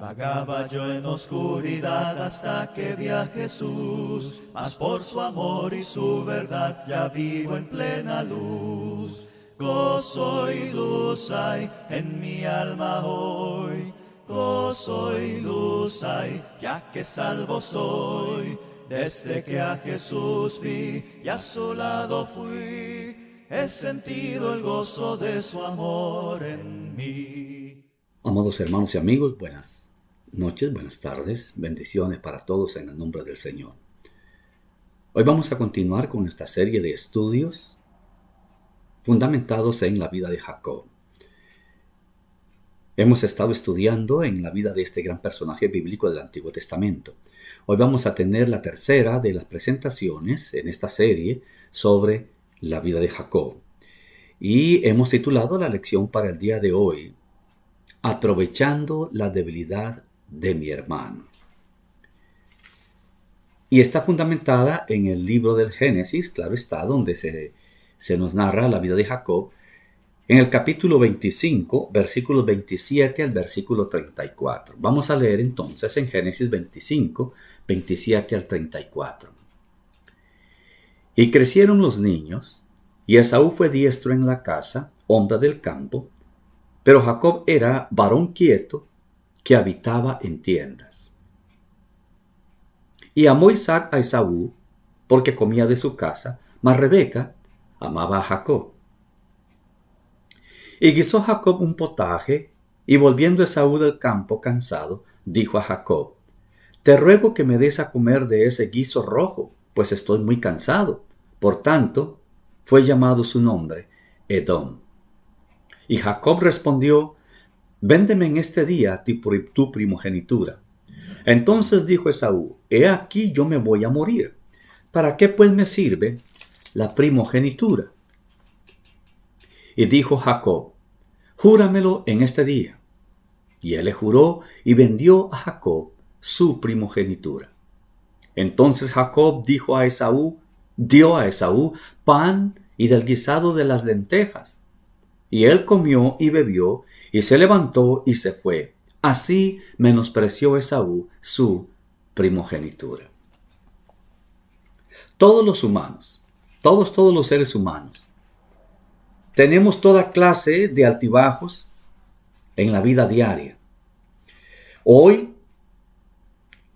Vagaba yo en oscuridad hasta que vi a Jesús, mas por su amor y su verdad ya vivo en plena luz. Gozo y luz hay en mi alma hoy, gozo y luz hay, ya que salvo soy. Desde que a Jesús vi y a su lado fui, he sentido el gozo de su amor en mí. Amados hermanos y amigos, buenas noches, buenas tardes, bendiciones para todos en el nombre del Señor. Hoy vamos a continuar con esta serie de estudios fundamentados en la vida de Jacob. Hemos estado estudiando en la vida de este gran personaje bíblico del Antiguo Testamento. Hoy vamos a tener la tercera de las presentaciones en esta serie sobre la vida de Jacob. Y hemos titulado la lección para el día de hoy, Aprovechando la debilidad de mi hermano. Y está fundamentada en el libro del Génesis, claro está, donde se nos narra la vida de Jacob, en el capítulo 25, versículos 27 al versículo 34. Vamos a leer entonces en Génesis 25, 27 al 34. Y crecieron los niños, y Esaú fue diestro en la casa, hombre del campo, pero Jacob era varón quieto, que habitaba en tiendas. Y amó Isaac a Esaú, porque comía de su casa, mas Rebeca amaba a Jacob. Y guisó Jacob un potaje, y volviendo Esaú del campo cansado, dijo a Jacob: Te ruego que me des a comer de ese guiso rojo, pues estoy muy cansado. Por tanto, fue llamado su nombre Edom. Y Jacob respondió: Véndeme en este día tu primogenitura. Entonces dijo Esaú: He aquí yo me voy a morir. ¿Para qué pues me sirve la primogenitura? Y dijo Jacob: Júramelo en este día. Y él le juró y vendió a Jacob su primogenitura. Entonces Jacob dio a Esaú pan y del guisado de las lentejas. Y él comió y bebió, y se levantó y se fue. Así menospreció Esaú su primogenitura. Todos los humanos, todos los seres humanos, tenemos toda clase de altibajos en la vida diaria. Hoy,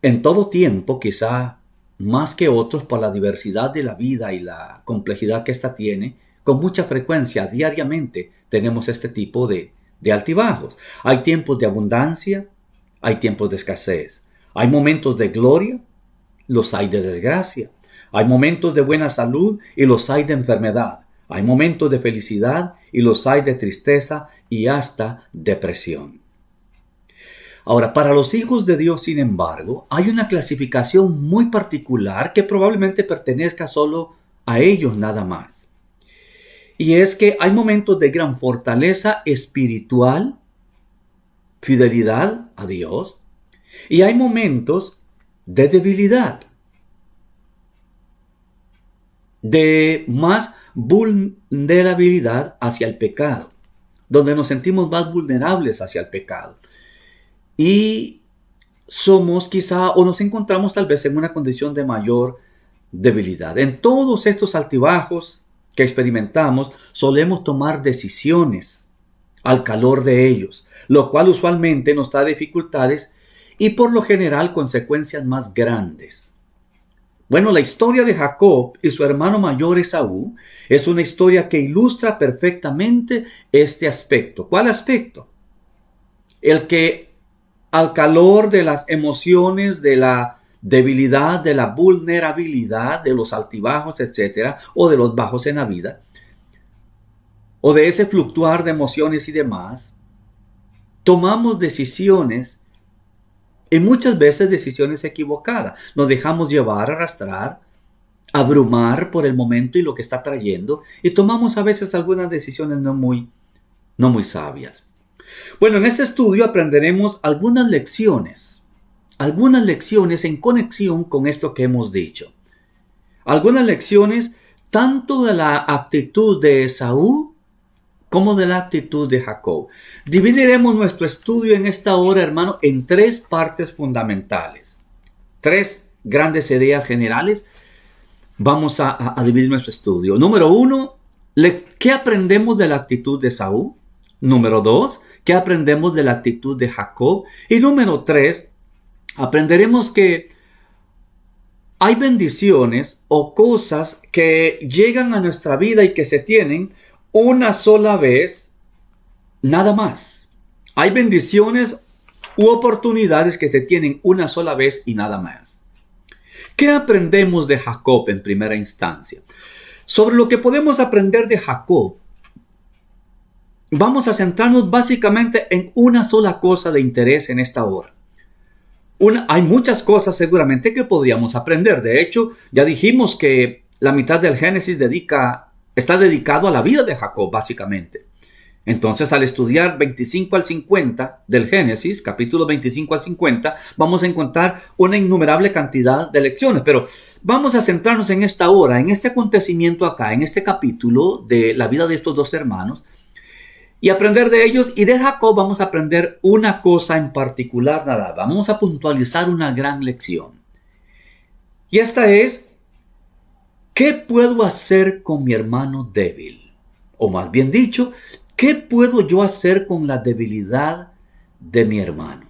en todo tiempo, quizá más que otros por la diversidad de la vida y la complejidad que ésta tiene, con mucha frecuencia, diariamente, tenemos este tipo de altibajos. Hay tiempos de abundancia, hay tiempos de escasez. Hay momentos de gloria, los hay de desgracia. Hay momentos de buena salud y los hay de enfermedad. Hay momentos de felicidad y los hay de tristeza y hasta depresión. Ahora, para los hijos de Dios, sin embargo, hay una clasificación muy particular que probablemente pertenezca solo a ellos nada más. Y es que hay momentos de gran fortaleza espiritual, fidelidad a Dios, y hay momentos de debilidad, de más vulnerabilidad hacia el pecado, donde nos sentimos más vulnerables hacia el pecado. Y somos quizá, o nos encontramos tal vez en una condición de mayor debilidad. En todos estos altibajos que experimentamos, solemos tomar decisiones al calor de ellos, lo cual usualmente nos da dificultades y por lo general consecuencias más grandes. Bueno, la historia de Jacob y su hermano mayor Esaú es una historia que ilustra perfectamente este aspecto. ¿Cuál aspecto? El que al calor de las emociones, de la debilidad, de la vulnerabilidad, de los altibajos, etcétera, o de los bajos en la vida, o de ese fluctuar de emociones y demás, tomamos decisiones y muchas veces decisiones equivocadas. Nos dejamos llevar, arrastrar, abrumar por el momento y lo que está trayendo, y tomamos a veces algunas decisiones no muy sabias. Bueno, en este estudio aprenderemos algunas lecciones en conexión con esto que hemos dicho. Algunas lecciones tanto de la actitud de Esaú como de la actitud de Jacob. Dividiremos nuestro estudio en esta hora, hermano, en 3 partes fundamentales. 3 grandes ideas generales. Vamos a dividir nuestro estudio. Número 1, ¿qué aprendemos de la actitud de Saúl? Número 2, ¿qué aprendemos de la actitud de Jacob? Y número 3, aprenderemos que hay bendiciones o cosas que llegan a nuestra vida y que se tienen una sola vez, nada más. Hay bendiciones u oportunidades que se tienen una sola vez y nada más. ¿Qué aprendemos de Jacob en primera instancia? Sobre lo que podemos aprender de Jacob, vamos a centrarnos básicamente en una sola cosa de interés en esta hora. Hay muchas cosas seguramente que podríamos aprender. De hecho, ya dijimos que la mitad del Génesis está dedicado a la vida de Jacob, básicamente. Entonces, al estudiar 25 al 50 del Génesis, capítulo 25 al 50, vamos a encontrar una innumerable cantidad de lecciones. Pero vamos a centrarnos en esta hora, en este acontecimiento acá, en este capítulo de la vida de estos 2 hermanos, y aprender de ellos. Y de Jacob vamos a aprender una cosa en particular, nada. Vamos a puntualizar una gran lección. Y esta es, ¿qué puedo hacer con mi hermano débil? O más bien dicho, ¿qué puedo yo hacer con la debilidad de mi hermano?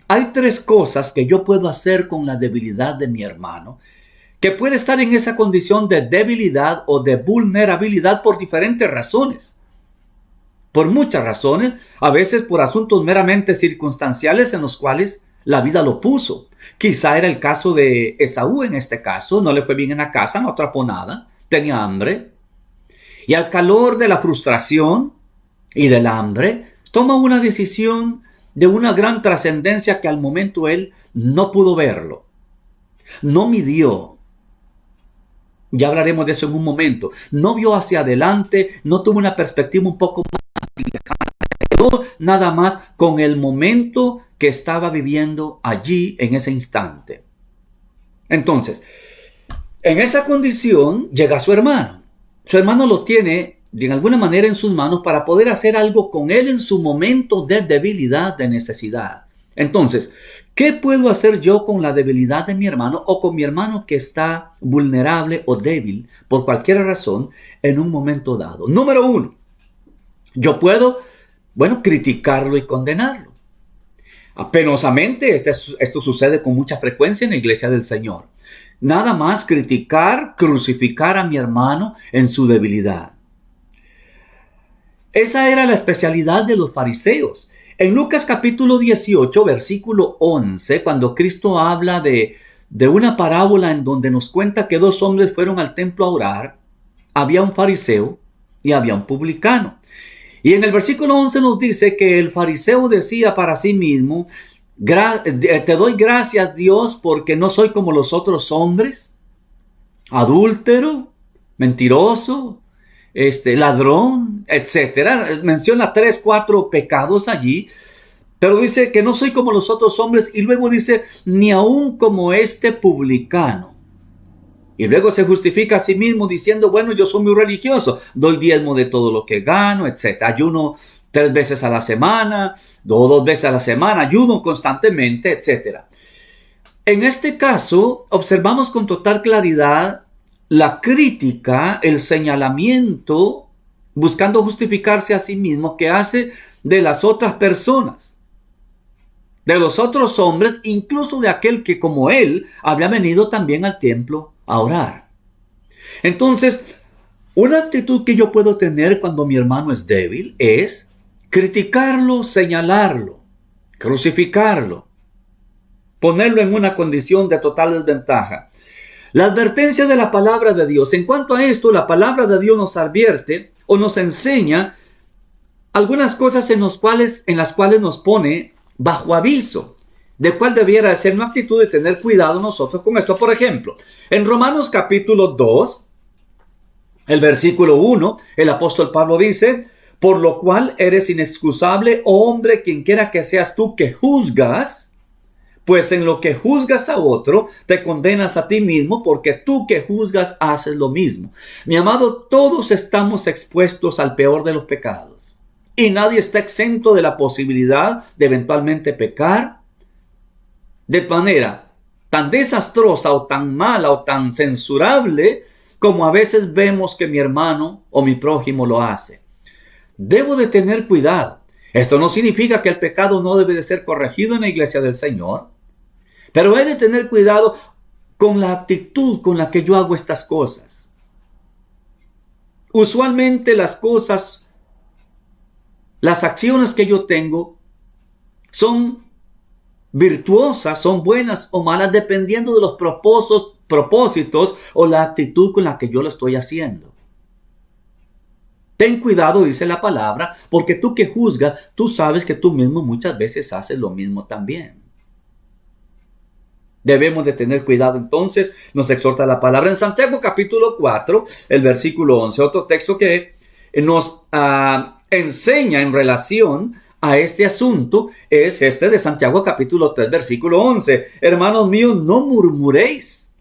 Hay 3 cosas que yo puedo hacer con la debilidad de mi hermano, que puede estar en esa condición de debilidad o de vulnerabilidad por diferentes razones. Por muchas razones, a veces por asuntos meramente circunstanciales en los cuales la vida lo puso. Quizá era el caso de Esaú en este caso, no le fue bien en la casa, no atrapó nada, tenía hambre. Y al calor de la frustración y del hambre, toma una decisión de una gran trascendencia que al momento él no pudo verlo. No midió. Ya hablaremos de eso en un momento. No vio hacia adelante, no tuvo una perspectiva un poco más lejana. Nada más con el momento que estaba viviendo allí en ese instante. Entonces, en esa condición llega su hermano. Su hermano lo tiene de alguna manera en sus manos para poder hacer algo con él en su momento de debilidad, de necesidad. Entonces, ¿qué puedo hacer yo con la debilidad de mi hermano o con mi hermano que está vulnerable o débil por cualquier razón en un momento dado? Número 1, yo puedo, criticarlo y condenarlo. Penosamente, esto sucede con mucha frecuencia en la iglesia del Señor. Nada más criticar, crucificar a mi hermano en su debilidad. Esa era la especialidad de los fariseos. En Lucas capítulo 18, versículo 11, cuando Cristo habla de una parábola en donde nos cuenta que 2 hombres fueron al templo a orar, había un fariseo y había un publicano. Y en el versículo 11 nos dice que el fariseo decía para sí mismo, te doy gracias, Dios, porque no soy como los otros hombres, adúltero, mentiroso, ladrón, etcétera. Menciona 3, 4 pecados allí, pero dice que no soy como los otros hombres y luego dice, ni aún como este publicano. Y luego se justifica a sí mismo diciendo, yo soy muy religioso, doy diezmo de todo lo que gano, etcétera. Ayuno 3 veces a la semana, 2 veces a la semana, ayuno constantemente, etcétera. En este caso, observamos con total claridad la crítica, el señalamiento, buscando justificarse a sí mismo, que hace de las otras personas, de los otros hombres, incluso de aquel que como él había venido también al templo a orar. Entonces, una actitud que yo puedo tener cuando mi hermano es débil es criticarlo, señalarlo, crucificarlo, ponerlo en una condición de total desventaja. La advertencia de la palabra de Dios. En cuanto a esto, la palabra de Dios nos advierte o nos enseña algunas cosas en las cuales nos pone bajo aviso, de cuál debiera ser una actitud de tener cuidado nosotros con esto. Por ejemplo, en Romanos capítulo 2, el versículo 1, el apóstol Pablo dice, por lo cual eres inexcusable, oh hombre, quien quiera que seas tú que juzgas, Pues en lo que juzgas a otro, te condenas a ti mismo, porque tú que juzgas haces lo mismo. Mi amado, todos estamos expuestos al peor de los pecados. Y nadie está exento de la posibilidad de eventualmente pecar de manera tan desastrosa o tan mala o tan censurable como a veces vemos que mi hermano o mi prójimo lo hace. Debo de tener cuidado. Esto no significa que el pecado no debe de ser corregido en la iglesia del Señor, pero he de tener cuidado con la actitud con la que yo hago estas cosas. Usualmente las cosas, las acciones que yo tengo son virtuosas, son buenas o malas, dependiendo de los propósitos o la actitud con la que yo lo estoy haciendo. Ten cuidado, dice la palabra, porque tú que juzgas, tú sabes que tú mismo muchas veces haces lo mismo también. Debemos de tener cuidado. Entonces nos exhorta la palabra en Santiago capítulo 4, el versículo 11, otro texto que nos enseña en relación a este asunto, es este de Santiago capítulo 3, versículo 11. Hermanos míos, no murmuréis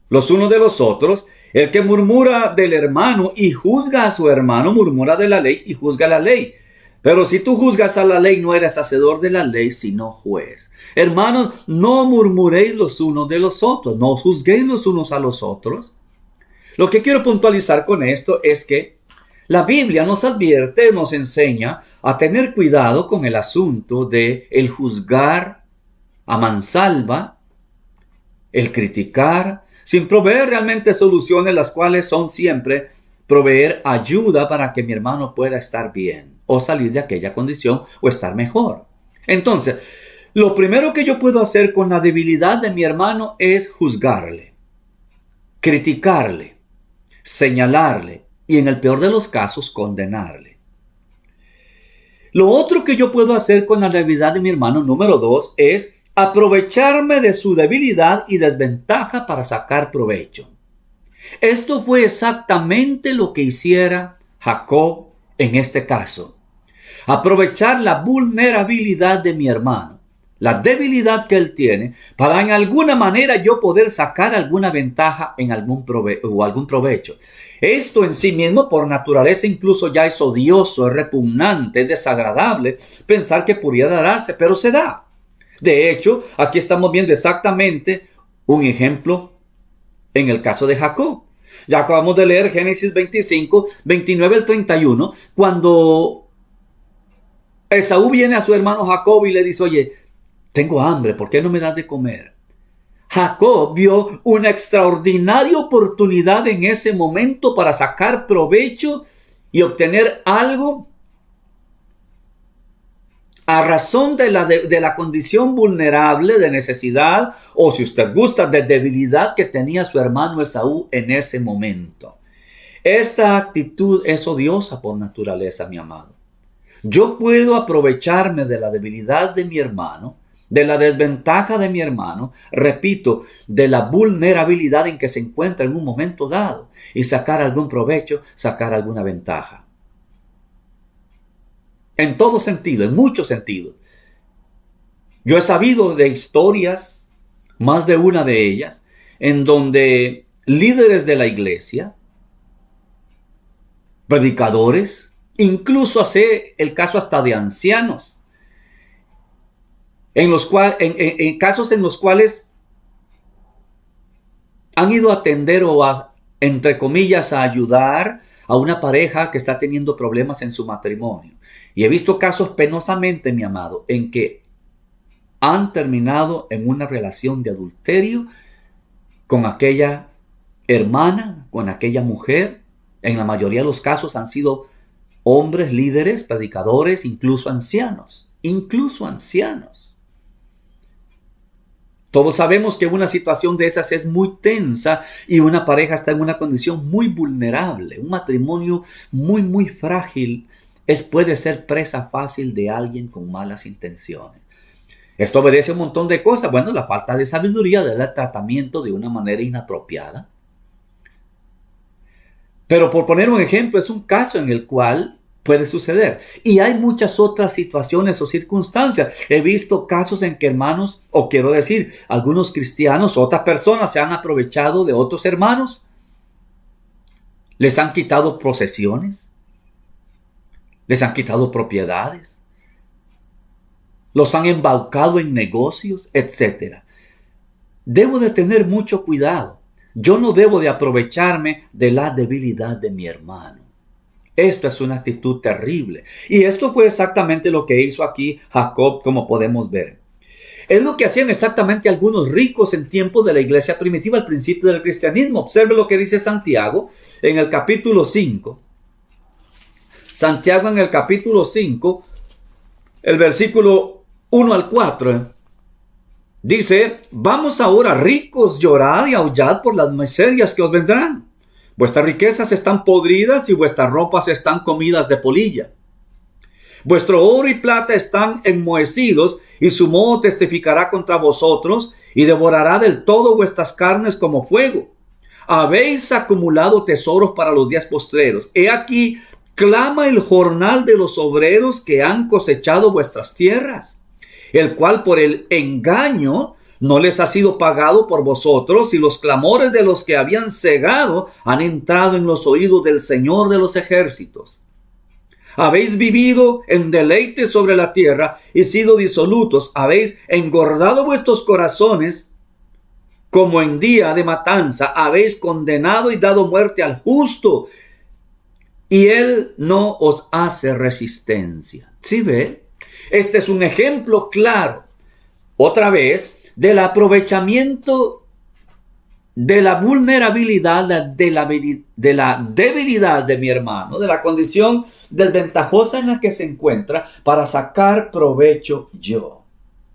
los unos de los otros. El que murmura del hermano y juzga a su hermano, murmura de la ley y juzga la ley. Pero si tú juzgas a la ley, no eres hacedor de la ley, sino juez. Hermanos, no murmuréis los unos de los otros, no juzguéis los unos a los otros. Lo que quiero puntualizar con esto es que la Biblia nos advierte, nos enseña a tener cuidado con el asunto de el juzgar a mansalva, el criticar, sin proveer realmente soluciones, las cuales son siempre proveer ayuda para que mi hermano pueda estar bien o salir de aquella condición o estar mejor. Entonces, lo primero que yo puedo hacer con la debilidad de mi hermano es juzgarle, criticarle, señalarle y en el peor de los casos condenarle. Lo otro que yo puedo hacer con la debilidad de mi hermano, número 2, es aprovecharme de su debilidad y desventaja para sacar provecho. Esto fue exactamente lo que hiciera Jacob en este caso. Aprovechar la vulnerabilidad de mi hermano, la debilidad que él tiene, para en alguna manera yo poder sacar alguna ventaja en algún provecho. Esto en sí mismo, por naturaleza, incluso ya es odioso, es repugnante, es desagradable pensar que pudiera darse, pero se da. De hecho, aquí estamos viendo exactamente un ejemplo en el caso de Jacob. Ya acabamos de leer Génesis 25, 29 al 31, cuando Esaú viene a su hermano Jacob y le dice, oye, tengo hambre, ¿por qué no me das de comer? Jacob vio una extraordinaria oportunidad en ese momento para sacar provecho y obtener algo a razón de la condición vulnerable, de necesidad, o si usted gusta, de debilidad que tenía su hermano Esaú en ese momento. Esta actitud es odiosa por naturaleza, mi amado. Yo puedo aprovecharme de la debilidad de mi hermano, de la desventaja de mi hermano, repito, de la vulnerabilidad en que se encuentra en un momento dado, y sacar algún provecho, sacar alguna ventaja. En todo sentido, en muchos sentidos. Yo he sabido de historias, más de una de ellas, en donde líderes de la iglesia, predicadores, incluso hace el caso hasta de ancianos, en casos en los cuales han ido a atender o entre comillas, a ayudar a una pareja que está teniendo problemas en su matrimonio. Y he visto casos penosamente, mi amado, en que han terminado en una relación de adulterio con aquella hermana, con aquella mujer. En la mayoría de los casos han sido hombres, líderes, predicadores, incluso ancianos. Todos sabemos que una situación de esas es muy tensa y una pareja está en una condición muy vulnerable. Un matrimonio muy frágil puede ser presa fácil de alguien con malas intenciones. Esto obedece a un montón de cosas. Bueno, la falta de sabiduría, del tratamiento de una manera inapropiada. Pero por poner un ejemplo, es un caso en el cual Puede suceder. Y hay muchas otras situaciones o circunstancias. He visto casos en que hermanos, o quiero decir, algunos cristianos, otras personas se han aprovechado de otros hermanos. Les han quitado posesiones. Les han quitado propiedades. Los han embaucado en negocios, etc. Debo de tener mucho cuidado. Yo no debo de aprovecharme de la debilidad de mi hermano. Esto es una actitud terrible. Y esto fue exactamente lo que hizo aquí Jacob, como podemos ver. Es lo que hacían exactamente algunos ricos en tiempos de la iglesia primitiva, al principio del cristianismo. Observe lo que dice Santiago en el capítulo 5. Santiago en el capítulo 5, el versículo 1 al 4. Dice: vamos ahora, ricos, llorad y aullad por las miserias que os vendrán. Vuestras riquezas están podridas y vuestras ropas están comidas de polilla. Vuestro oro y plata están enmohecidos y su moho testificará contra vosotros y devorará del todo vuestras carnes como fuego. Habéis acumulado tesoros para los días postreros. He aquí, clama el jornal de los obreros que han cosechado vuestras tierras, el cual por el engaño no les ha sido pagado por vosotros, y los clamores de los que habían cegado han entrado en los oídos del Señor de los ejércitos. Habéis vivido en deleite sobre la tierra y sido disolutos. Habéis engordado vuestros corazones como en día de matanza. Habéis condenado y dado muerte al justo, y él no os hace resistencia. ¿Sí ve? Este es un ejemplo claro, otra vez, del aprovechamiento de la vulnerabilidad, de la debilidad de mi hermano, de la condición desventajosa en la que se encuentra, para sacar provecho yo.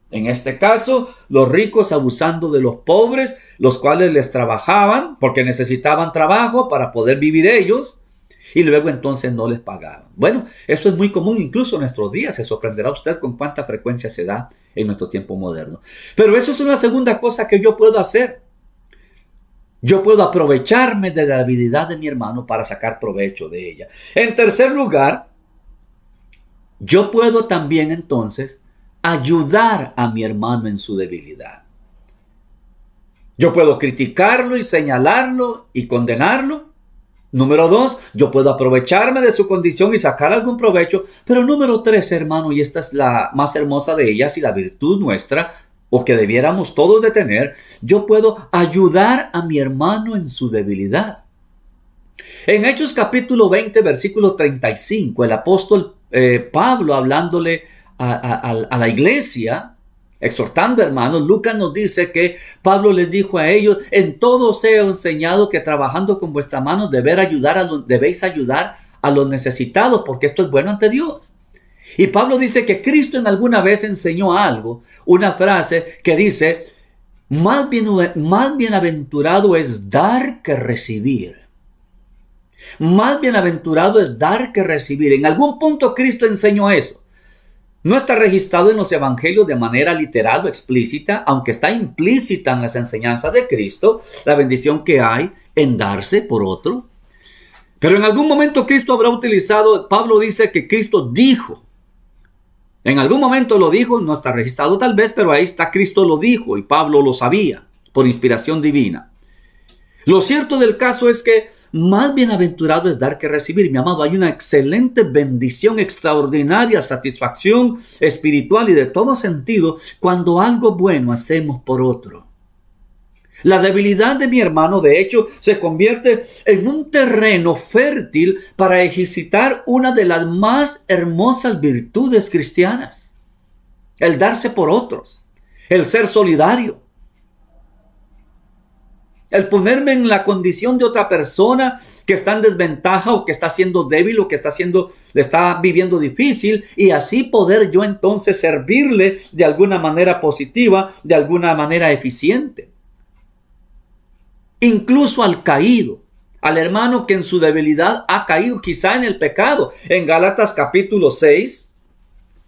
En este caso, los ricos abusando de los pobres, los cuales les trabajaban porque necesitaban trabajo para poder vivir ellos, y luego entonces no les pagaban. Bueno, esto es muy común incluso en nuestros días. Se sorprenderá usted con cuánta frecuencia se da en nuestro tiempo moderno. Pero eso es una segunda cosa que yo puedo hacer. Yo puedo aprovecharme de la habilidad de mi hermano para sacar provecho de ella. En tercer lugar, yo puedo también entonces ayudar a mi hermano en su debilidad. Yo puedo criticarlo y señalarlo y condenarlo. Número 2, yo puedo aprovecharme de su condición y sacar algún provecho. Pero número 3, hermano, y esta es la más hermosa de ellas y la virtud nuestra, o que debiéramos todos de tener, yo puedo ayudar a mi hermano en su debilidad. En Hechos capítulo 20, versículo 35, el apóstol Pablo, hablándole a la iglesia, exhortando hermanos, Lucas nos dice que Pablo les dijo a ellos: en todo os he enseñado que trabajando con vuestras manos debéis ayudar a los necesitados, porque esto es bueno ante Dios. Y Pablo dice que Cristo en alguna vez enseñó algo, una frase que dice: más bienaventurado es dar que recibir. Más bienaventurado es dar que recibir. En algún punto Cristo enseñó eso. No está registrado en los evangelios de manera literal o explícita, aunque está implícita en las enseñanzas de Cristo, la bendición que hay en darse por otro. Pero en algún momento Cristo habrá utilizado, Pablo dice que Cristo dijo, en algún momento lo dijo, no está registrado tal vez, pero ahí está, Cristo lo dijo y Pablo lo sabía por inspiración divina. Lo cierto del caso es que más bienaventurado es dar que recibir. Mi amado, hay una excelente bendición, extraordinaria satisfacción espiritual y de todo sentido cuando algo bueno hacemos por otro. La debilidad de mi hermano, de hecho, se convierte en un terreno fértil para ejercitar una de las más hermosas virtudes cristianas: el darse por otros, el ser solidario. El ponerme en la condición de otra persona que está en desventaja o que está siendo débil o que le está viviendo difícil, y así poder yo entonces servirle de alguna manera positiva, de alguna manera eficiente. Incluso al caído, al hermano que en su debilidad ha caído quizá en el pecado. En Gálatas capítulo 6,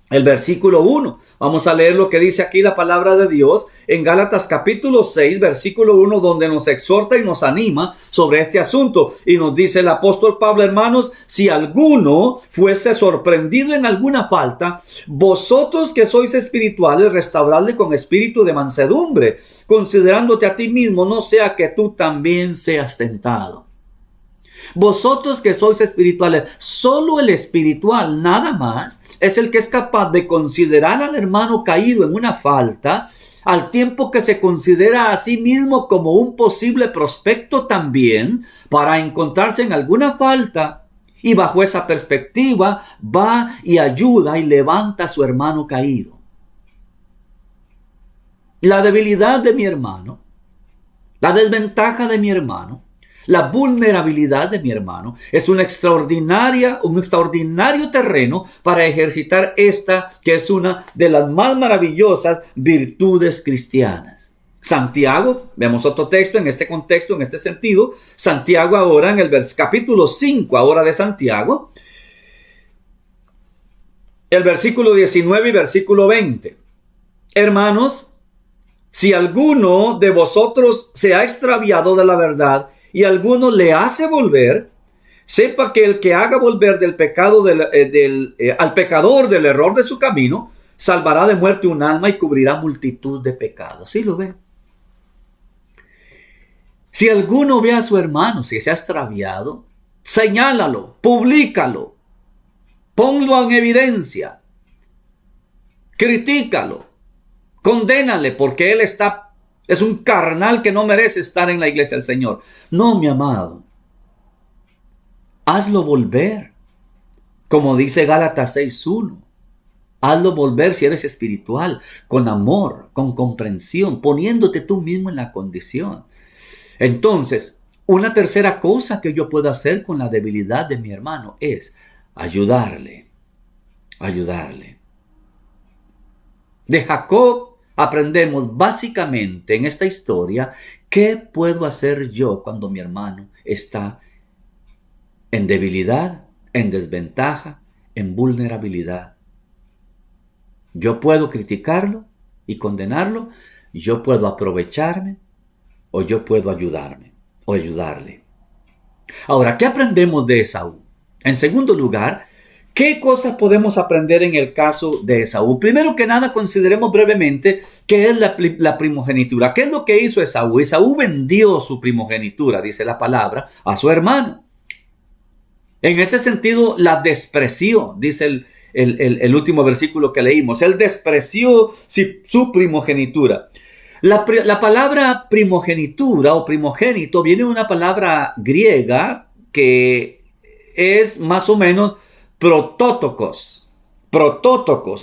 el versículo 1. Vamos a leer lo que dice aquí la palabra de Dios en Gálatas capítulo 6, versículo 1, donde nos exhorta y nos anima sobre este asunto. Y nos dice el apóstol Pablo: hermanos, si alguno fuese sorprendido en alguna falta, vosotros que sois espirituales, restauradle con espíritu de mansedumbre, considerándote a ti mismo, no sea que tú también seas tentado. Vosotros que sois espirituales, solo el espiritual, nada más, es el que es capaz de considerar al hermano caído en una falta, al tiempo que se considera a sí mismo como un posible prospecto también para encontrarse en alguna falta, y bajo esa perspectiva va y ayuda y levanta a su hermano caído. La debilidad de mi hermano, la desventaja de mi hermano, la vulnerabilidad de mi hermano es un extraordinario terreno para ejercitar esta que es una de las más maravillosas virtudes cristianas. Santiago, vemos otro texto en este contexto, en este sentido. Santiago ahora en el capítulo 5 ahora de Santiago, el versículo 19 y versículo 20. Hermanos, si alguno de vosotros se ha extraviado de la verdad y alguno le hace volver, sepa que el que haga volver del pecado al pecador del error de su camino, salvará de muerte un alma y cubrirá multitud de pecados. ¿Sí lo ven? Si alguno ve a su hermano, si se ha extraviado, señálalo, públicalo, ponlo en evidencia, critícalo, condénale, porque él es un carnal que no merece estar en la iglesia del Señor. No, mi amado. Hazlo volver. Como dice Gálatas 6:1. Hazlo volver si eres espiritual, con amor, con comprensión, poniéndote tú mismo en la condición. Entonces, una tercera cosa que yo puedo hacer con la debilidad de mi hermano es ayudarle. De Jacob aprendemos básicamente en esta historia qué puedo hacer yo cuando mi hermano está en debilidad, en desventaja, en vulnerabilidad. Yo puedo criticarlo y condenarlo, yo puedo aprovecharme o yo puedo ayudarle. Ahora, ¿qué aprendemos de Esaú? En segundo lugar, ¿qué cosas podemos aprender en el caso de Esaú? Primero que nada, consideremos brevemente qué es la primogenitura. ¿Qué es lo que hizo Esaú? Esaú vendió su primogenitura, dice la palabra, a su hermano. En este sentido, la despreció, dice el último versículo que leímos. Él despreció su primogenitura. La palabra primogenitura o primogénito viene de una palabra griega que es más o menos protótocos.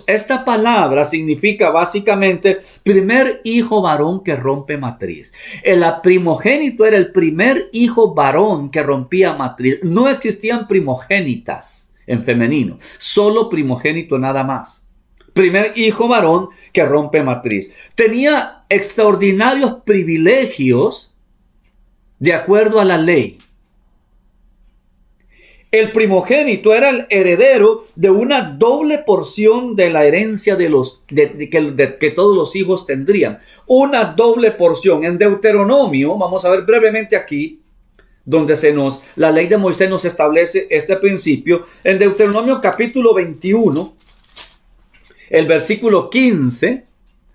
Esta palabra significa básicamente primer hijo varón que rompe matriz. El primogénito era el primer hijo varón que rompía matriz. No existían primogénitas en femenino, solo primogénito nada más. Primer hijo varón que rompe matriz. Tenía extraordinarios privilegios de acuerdo a la ley. El primogénito era el heredero de una doble porción de la herencia que todos los hijos tendrían. Una doble porción. En Deuteronomio, vamos a ver brevemente aquí, donde la ley de Moisés nos establece este principio. En Deuteronomio capítulo 21, el versículo 15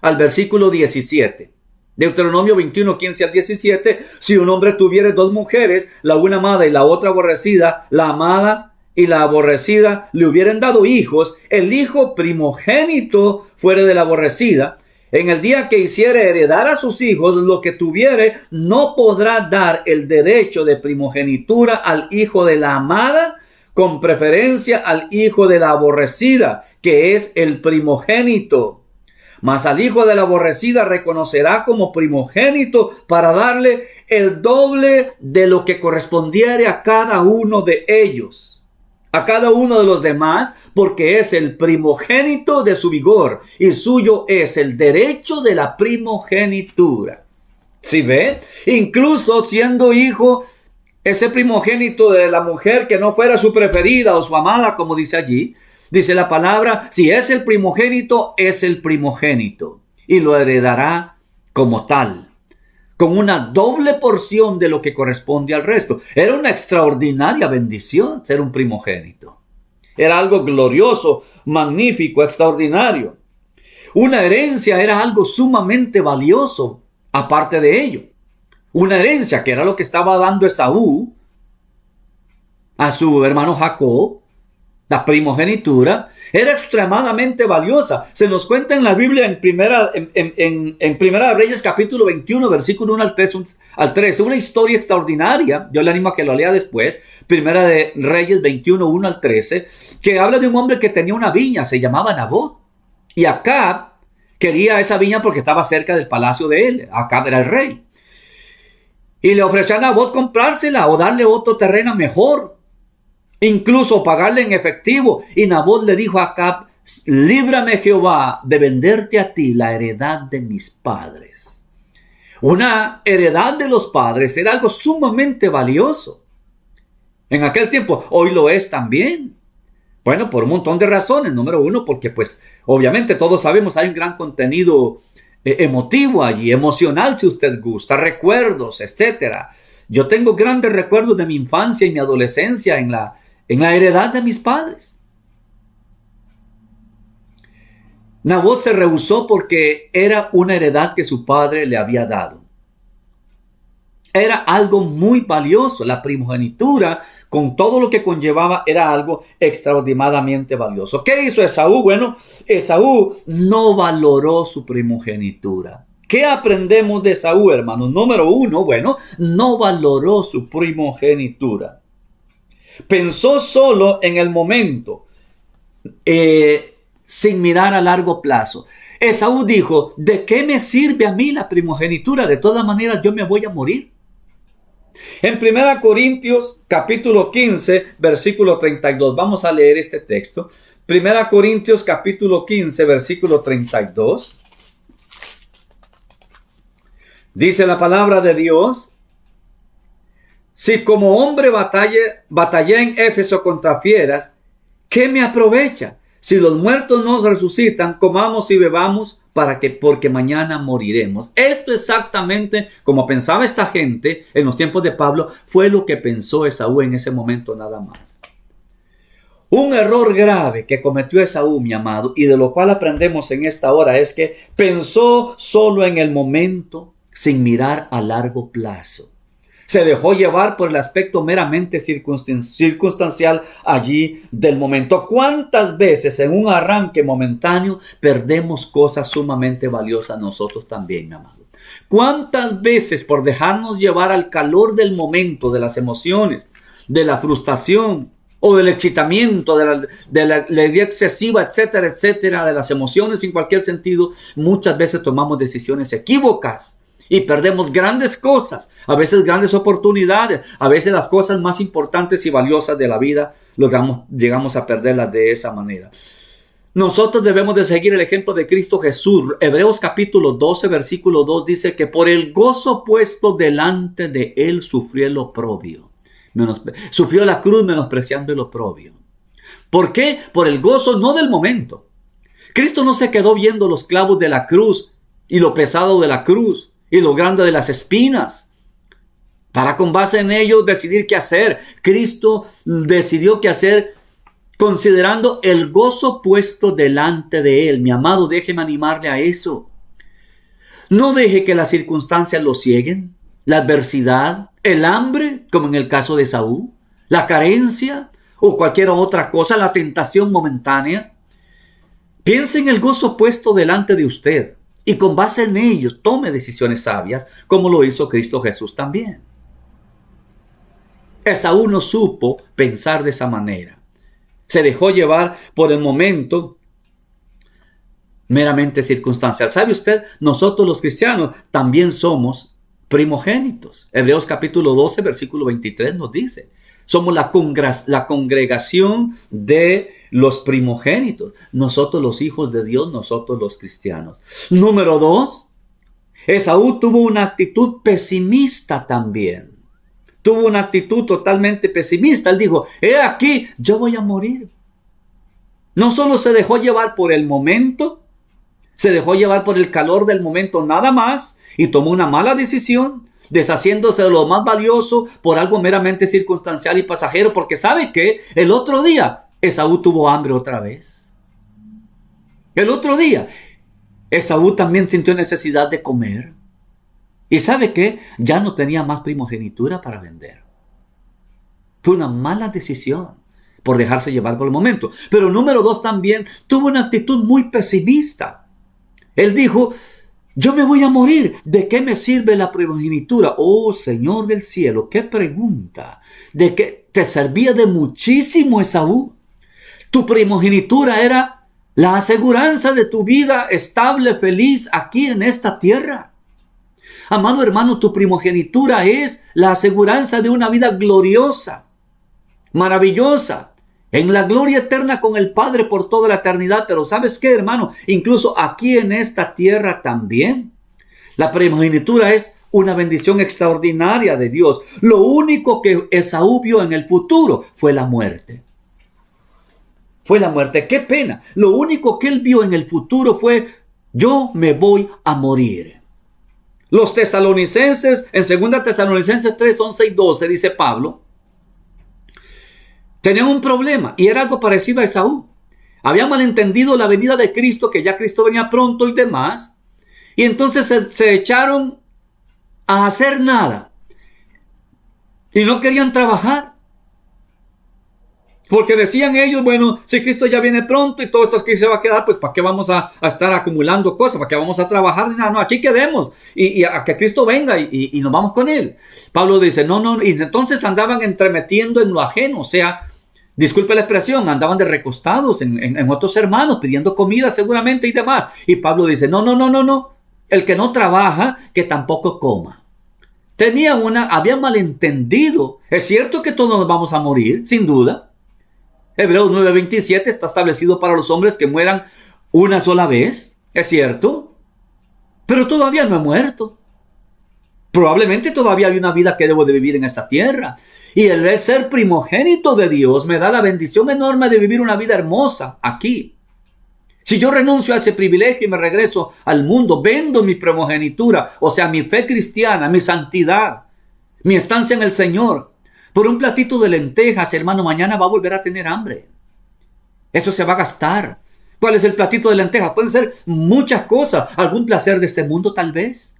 al versículo 17. Deuteronomio 21, 15 al 17. Si un hombre tuviere dos mujeres, la una amada y la otra aborrecida, la amada y la aborrecida le hubieren dado hijos, el hijo primogénito fuere de la aborrecida, en el día que hiciere heredar a sus hijos lo que tuviere, no podrá dar el derecho de primogenitura al hijo de la amada, con preferencia al hijo de la aborrecida, que es el primogénito. Mas al hijo de la aborrecida reconocerá como primogénito para darle el doble de lo que correspondiere a cada uno de ellos, a cada uno de los demás, porque es el primogénito de su vigor y suyo es el derecho de la primogenitura. ¿Sí ve? Incluso siendo hijo, ese primogénito de la mujer que no fuera su preferida o su amada, como dice allí, Dice la palabra, si es el primogénito, es el primogénito. Y lo heredará como tal, con una doble porción de lo que corresponde al resto. Era una extraordinaria bendición ser un primogénito. Era algo glorioso, magnífico, extraordinario. Una herencia era algo sumamente valioso, aparte de ello. Una herencia que era lo que estaba dando Esaú a su hermano Jacob, la primogenitura, era extremadamente valiosa. Se nos cuenta en la Biblia en Primera de Reyes capítulo 21, versículo 1 al 13, una historia extraordinaria. Yo le animo a que lo lea después. Primera de Reyes 21, 1 al 13, que habla de un hombre que tenía una viña, se llamaba Nabot. Y Acab quería esa viña porque estaba cerca del palacio de él. Acab era el rey. Y le ofreció a Nabot comprársela o darle otro terreno mejor. Incluso pagarle en efectivo. Y Nabot le dijo a Acab, líbrame Jehová de venderte a ti la heredad de mis padres. Una heredad de los padres era algo sumamente valioso. En aquel tiempo, hoy lo es también. Bueno, por un montón de razones. Número uno, porque pues obviamente todos sabemos hay un gran contenido emotivo allí, emocional si usted gusta, recuerdos, etcétera. Yo tengo grandes recuerdos de mi infancia y mi adolescencia en la heredad de mis padres. Nabot se rehusó porque era una heredad que su padre le había dado. Era algo muy valioso. La primogenitura, con todo lo que conllevaba, era algo extraordinariamente valioso. ¿Qué hizo Esaú? Bueno, Esaú no valoró su primogenitura. ¿Qué aprendemos de Esaú, hermanos? Número uno, bueno, no valoró su primogenitura. Pensó solo en el momento, sin mirar a largo plazo. Esaú dijo, ¿de qué me sirve a mí la primogenitura? De todas maneras, yo me voy a morir. En 1 Corintios capítulo 15, versículo 32, vamos a leer este texto. 1 Corintios capítulo 15, versículo 32. Dice la palabra de Dios, si como hombre batallé en Éfeso contra fieras, ¿qué me aprovecha? Si los muertos nos resucitan, comamos y bebamos porque mañana moriremos. Esto exactamente como pensaba esta gente en los tiempos de Pablo, fue lo que pensó Esaú en ese momento nada más. Un error grave que cometió Esaú, mi amado, y de lo cual aprendemos en esta hora es que pensó solo en el momento sin mirar a largo plazo. Se dejó llevar por el aspecto meramente circunstancial allí del momento. ¿Cuántas veces en un arranque momentáneo perdemos cosas sumamente valiosas nosotros también, mi amado? ¿Cuántas veces por dejarnos llevar al calor del momento, de las emociones, de la frustración o del excitamiento, de la alegría excesiva, etcétera, etcétera, de las emociones en cualquier sentido, muchas veces tomamos decisiones equívocas? Y perdemos grandes cosas, a veces grandes oportunidades, a veces las cosas más importantes y valiosas de la vida, llegamos a perderlas de esa manera. Nosotros debemos de seguir el ejemplo de Cristo Jesús. Hebreos capítulo 12, versículo 2 dice que por el gozo puesto delante de él sufrió el oprobio. Sufrió la cruz menospreciando el oprobio. ¿Por qué? Por el gozo no del momento. Cristo no se quedó viendo los clavos de la cruz y lo pesado de la cruz y lo grande de las espinas, para con base en ello decidir qué hacer. Cristo decidió qué hacer considerando el gozo puesto delante de él. Mi amado, déjeme animarle a eso. No deje que las circunstancias lo cieguen, la adversidad, el hambre, como en el caso de Esaú, la carencia o cualquier otra cosa, la tentación momentánea. Piense en el gozo puesto delante de usted. Y con base en ello, tome decisiones sabias, como lo hizo Cristo Jesús también. Esaú no supo pensar de esa manera. Se dejó llevar por el momento meramente circunstancial. ¿Sabe usted? Nosotros los cristianos también somos primogénitos. Hebreos capítulo 12, versículo 23 nos dice. Somos la congregación de los primogénitos. Nosotros los hijos de Dios, nosotros los cristianos. Número 2, Esaú tuvo una actitud pesimista también. Tuvo una actitud totalmente pesimista. Él dijo, he aquí, yo voy a morir. No solo se dejó llevar por el momento, se dejó llevar por el calor del momento nada más y tomó una mala decisión, deshaciéndose de lo más valioso por algo meramente circunstancial y pasajero, porque ¿sabe qué? El otro día Esaú tuvo hambre otra vez. El otro día Esaú también sintió necesidad de comer. ¿Y sabe qué? Ya no tenía más primogenitura para vender. Fue una mala decisión por dejarse llevar por el momento. Pero número 2, también tuvo una actitud muy pesimista. Él dijo, yo me voy a morir. ¿De qué me sirve la primogenitura? Oh, Señor del cielo, qué pregunta. ¿De qué te servía de muchísimo, Esaú? Tu primogenitura era la aseguranza de tu vida estable, feliz aquí en esta tierra. Amado hermano, tu primogenitura es la aseguranza de una vida gloriosa, maravillosa, en la gloria eterna con el Padre por toda la eternidad. Pero ¿sabes qué, hermano? Incluso aquí en esta tierra también. La primogenitura es una bendición extraordinaria de Dios. Lo único que Esaú vio en el futuro fue la muerte. Fue la muerte. ¡Qué pena! Lo único que él vio en el futuro fue, yo me voy a morir. Los tesalonicenses, en 2 Tesalonicenses 3, 11 y 12, dice Pablo, tenían un problema y era algo parecido a Esaú. Habían malentendido la venida de Cristo, que ya Cristo venía pronto y demás. Y entonces se echaron a hacer nada. Y no querían trabajar. Porque decían ellos, bueno, si Cristo ya viene pronto y todo esto aquí se va a quedar, pues ¿para qué vamos a estar acumulando cosas? ¿Para qué vamos a trabajar? No, aquí quedemos y a que Cristo venga y nos vamos con Él. Pablo dice, no, y entonces andaban entremetiendo en lo ajeno, o sea, disculpe la expresión, andaban de recostados en otros hermanos, pidiendo comida seguramente y demás. Y Pablo dice, no, el que no trabaja, que tampoco coma. Habían malentendido. Es cierto que todos nos vamos a morir, sin duda. Hebreos 9:27 está establecido para los hombres que mueran una sola vez, es cierto, pero todavía no he muerto. Probablemente todavía hay una vida que debo de vivir en esta tierra. Y el ser primogénito de Dios me da la bendición enorme de vivir una vida hermosa aquí. Si yo renuncio a ese privilegio y me regreso al mundo, vendo mi primogenitura, o sea, mi fe cristiana, mi santidad, mi estancia en el Señor, por un platito de lentejas, hermano, mañana va a volver a tener hambre. Eso se va a gastar. ¿Cuál es el platito de lentejas? Pueden ser muchas cosas. Algún placer de este mundo, tal vez.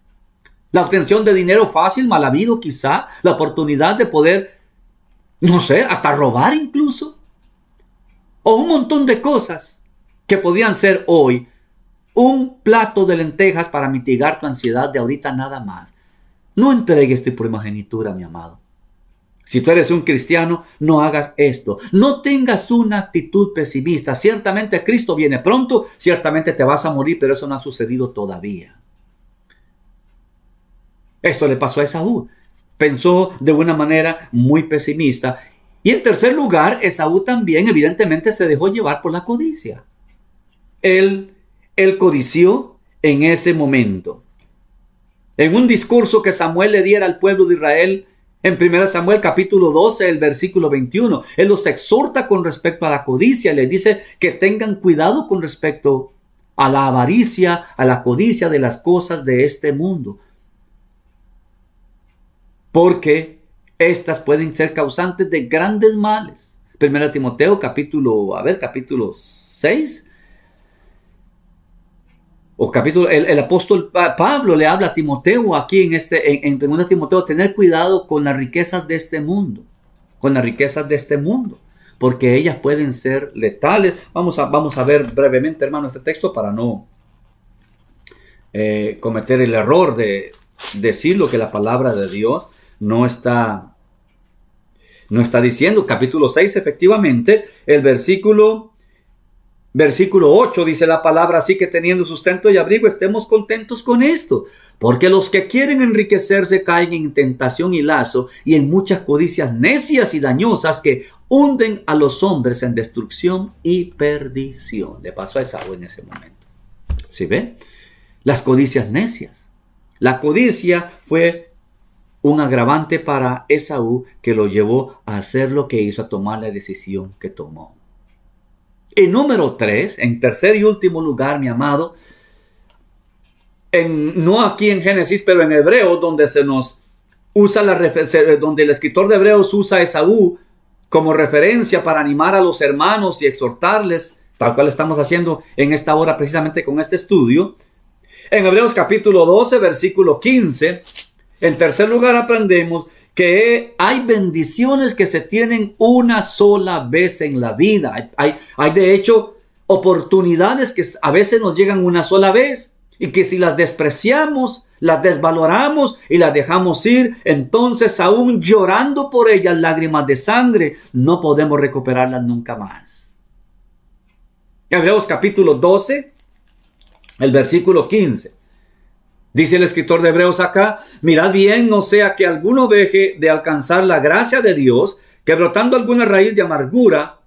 La obtención de dinero fácil, mal habido, quizá. La oportunidad de poder, no sé, hasta robar incluso. O un montón de cosas que podrían ser hoy un plato de lentejas para mitigar tu ansiedad de ahorita nada más. No entregues tu primogenitura, mi amado. Si tú eres un cristiano, no hagas esto. No tengas una actitud pesimista. Ciertamente Cristo viene pronto, ciertamente te vas a morir, pero eso no ha sucedido todavía. Esto le pasó a Esaú. Pensó de una manera muy pesimista. Y en tercer lugar, Esaú también evidentemente se dejó llevar por la codicia. Él codició en ese momento. En un discurso que Samuel le diera al pueblo de Israel, en 1 Samuel capítulo 12, el versículo 21, él los exhorta con respecto a la codicia. Les dice que tengan cuidado con respecto a la avaricia, a la codicia de las cosas de este mundo. Porque estas pueden ser causantes de grandes males. 1 Timoteo capítulo 6. O capítulo, el apóstol Pablo le habla a Timoteo aquí en 1 Timoteo, tener cuidado con las riquezas de este mundo, porque ellas pueden ser letales. Vamos a ver brevemente, hermano, este texto para no cometer el error de decir lo que la palabra de Dios no está diciendo. Capítulo 6, efectivamente, el versículo 8 dice la palabra, así que teniendo sustento y abrigo, estemos contentos con esto, porque los que quieren enriquecerse caen en tentación y lazo y en muchas codicias necias y dañosas que hunden a los hombres en destrucción y perdición. Le pasó a Esaú en ese momento. ¿Sí ven? Las codicias necias. La codicia fue un agravante para Esaú que lo llevó a hacer lo que hizo, a tomar la decisión que tomó. Y número 3, en tercer y último lugar, mi amado, no aquí en Génesis, pero en Hebreos, donde se nos usa donde el escritor de Hebreos usa a Esaú como referencia para animar a los hermanos y exhortarles, tal cual estamos haciendo en esta hora precisamente con este estudio. En Hebreos capítulo 12, versículo 15, en tercer lugar aprendemos que hay bendiciones que se tienen una sola vez en la vida. Hay de hecho oportunidades que a veces nos llegan una sola vez y que si las despreciamos, las desvaloramos y las dejamos ir, entonces aún llorando por ellas lágrimas de sangre, no podemos recuperarlas nunca más. Hebreos capítulo 12, el versículo 15. Dice el escritor de Hebreos acá: mirad bien, no sea que alguno deje de alcanzar la gracia de Dios, que brotando alguna raíz de amargura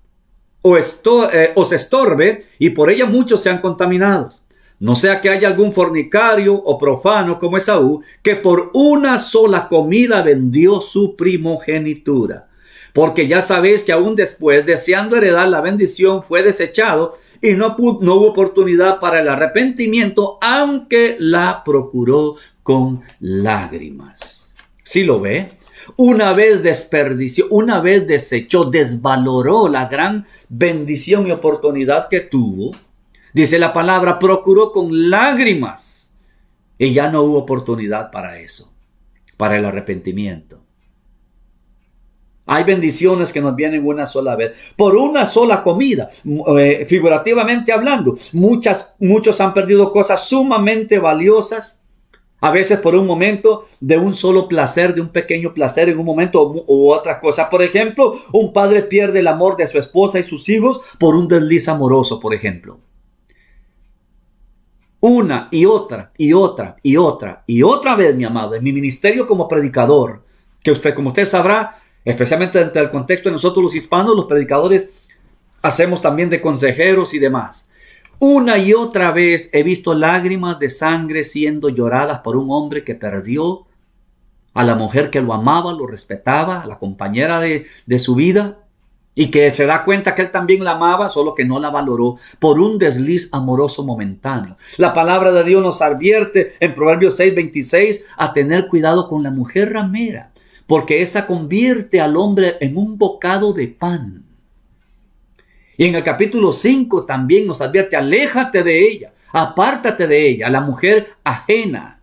os estorbe y por ella muchos sean contaminados. No sea que haya algún fornicario o profano como Esaú, que por una sola comida vendió su primogenitura. Porque ya sabéis que aún después, deseando heredar la bendición, fue desechado y no hubo oportunidad para el arrepentimiento, aunque la procuró con lágrimas. ¿Sí lo ve? Una vez desperdició, una vez desechó, desvaloró la gran bendición y oportunidad que tuvo. Dice la palabra, procuró con lágrimas y ya no hubo oportunidad para eso, para el arrepentimiento. Hay bendiciones que nos vienen una sola vez, por una sola comida, figurativamente hablando. Muchos han perdido cosas sumamente valiosas, a veces por un momento de un solo placer, de un pequeño placer en un momento u otra cosa. Por ejemplo, un padre pierde el amor de su esposa y sus hijos por un desliz amoroso, por ejemplo. Una y otra y otra y otra y otra vez, mi amado, en mi ministerio como predicador, que como usted sabrá, especialmente dentro del contexto de nosotros los hispanos, los predicadores hacemos también de consejeros y demás. Una y otra vez he visto lágrimas de sangre siendo lloradas por un hombre que perdió a la mujer que lo amaba, lo respetaba, a la compañera de su vida, y que se da cuenta que él también la amaba, solo que no la valoró por un desliz amoroso momentáneo. La palabra de Dios nos advierte en Proverbios 6:26 a tener cuidado con la mujer ramera, porque esa convierte al hombre en un bocado de pan. Y en el capítulo 5 también nos advierte: aléjate de ella, apártate de ella, la mujer ajena.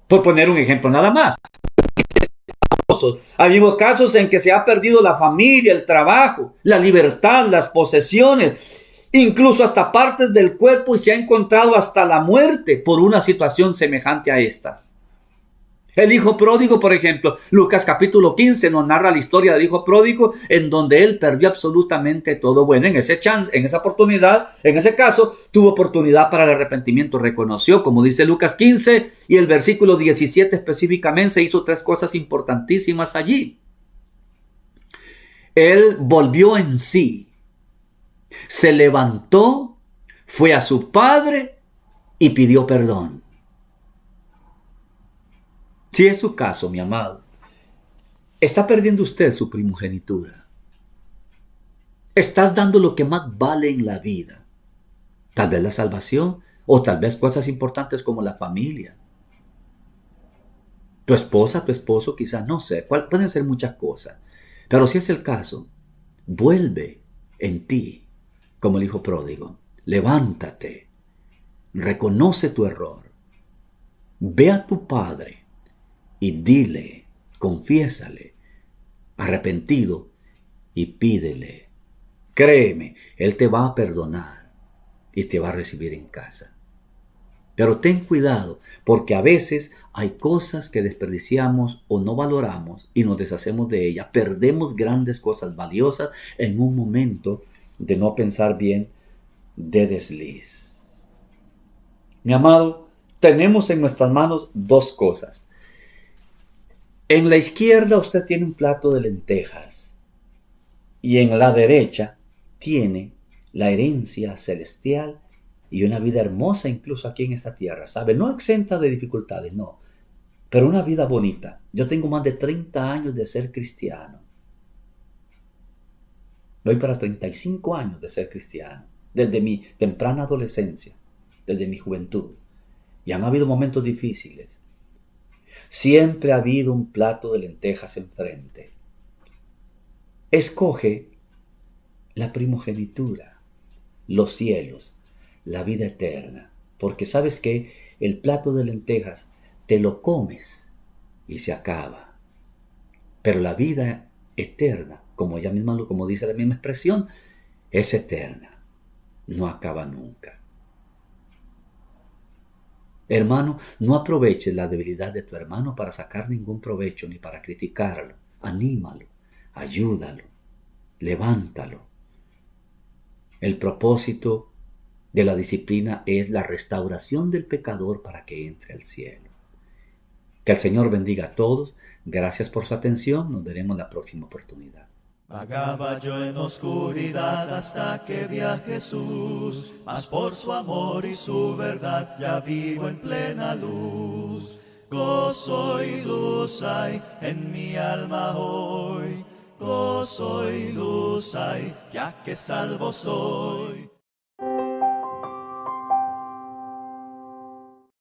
Por poner un ejemplo nada más. Ha habido casos en que se ha perdido la familia, el trabajo, la libertad, las posesiones, incluso hasta partes del cuerpo, y se ha encontrado hasta la muerte por una situación semejante a estas. El hijo pródigo, por ejemplo, Lucas capítulo 15 nos narra la historia del hijo pródigo, en donde él perdió absolutamente todo. Bueno, en esa oportunidad, en ese caso, tuvo oportunidad para el arrepentimiento. Reconoció, como dice Lucas 15 y el versículo 17 específicamente, se hizo 3 cosas importantísimas allí. Él volvió en sí, se levantó, fue a su padre y pidió perdón. Si es su caso, mi amado, está perdiendo usted su primogenitura. Estás dando lo que más vale en la vida. Tal vez la salvación, o tal vez cosas importantes como la familia. Tu esposa, tu esposo, quizás, no sé, pueden ser muchas cosas. Pero si es el caso, vuelve en ti, como el hijo pródigo. Levántate, reconoce tu error, ve a tu padre y dile, confiésale, arrepentido, y pídele. Créeme, él te va a perdonar y te va a recibir en casa. Pero ten cuidado, porque a veces hay cosas que desperdiciamos o no valoramos y nos deshacemos de ellas. Perdemos grandes cosas valiosas en un momento de no pensar bien, de desliz. Mi amado, tenemos en nuestras manos 2 cosas. En la izquierda usted tiene un plato de lentejas y en la derecha tiene la herencia celestial y una vida hermosa incluso aquí en esta tierra, ¿sabe? No exenta de dificultades, no, pero una vida bonita. Yo tengo más de 30 años de ser cristiano Voy para 35 años de ser cristiano, desde mi temprana adolescencia, desde mi juventud. Y han habido momentos difíciles. Siempre ha habido un plato de lentejas enfrente. Escoge la primogenitura, los cielos, la vida eterna. Porque sabes que el plato de lentejas te lo comes y se acaba. Pero la vida eterna, como dice la misma expresión, es eterna. No acaba nunca. Hermano, no aproveches la debilidad de tu hermano para sacar ningún provecho ni para criticarlo. Anímalo, ayúdalo, levántalo. El propósito de la disciplina es la restauración del pecador para que entre al cielo. Que el Señor bendiga a todos. Gracias por su atención. Nos veremos la próxima oportunidad. Vagaba yo en oscuridad hasta que vi a Jesús, mas por su amor y su verdad ya vivo en plena luz. Gozo y luz hay en mi alma hoy, gozo y luz hay, ya que salvo soy.